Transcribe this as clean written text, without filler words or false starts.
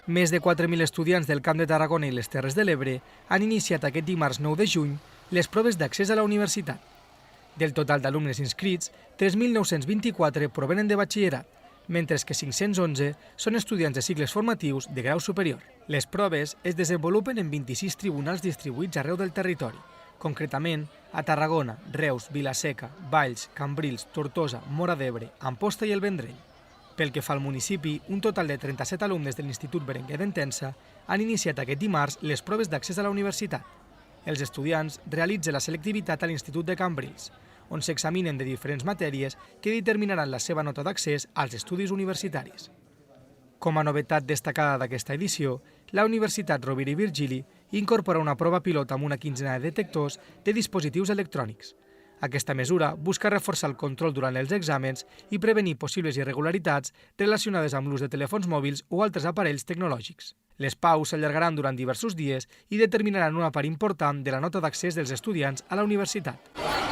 Més de 4.000 estudiants del Camp de Tarragona i les Terres de l'Ebre han iniciat aquest dimarts 9 de juny les proves d'accés a la universitat. Del total d'alumnes inscrits, 3.924 provenen de batxillerat, mentre que 511 són estudiants de cicles formatius de grau superior. Les proves es desenvolupen en 26 tribunals distribuïts arreu del territori, concretament a Tarragona, Reus, Vila-seca, Valls, Cambrils, Tortosa, Móra d'Ebre, Amposta i el Vendrell. Pel que fa al municipi, un total de 37 alumnes de l'Institut Berenguer d'Entença han iniciat aquest dimarts les proves d'accés a la universitat. Els estudiants realitzen la selectivitat a l'Institut de Cambrils, on s'examinen de diferents matèries que determinaran la seva nota d'accés als estudis universitaris. Com a novetat destacada d'aquesta edició, la Universitat Rovira i Virgili incorpora una prova pilot amb una quinzena de detectors de dispositius electrònics. Aquesta mesura busca reforçar el control durant els exàmens i prevenir possibles irregularitats relacionades amb l'ús de telèfons mòbils o altres aparells tecnològics. Les paus s'allargaran durant diversos dies i determinaran una part important de la nota d'accés dels estudiants a la universitat.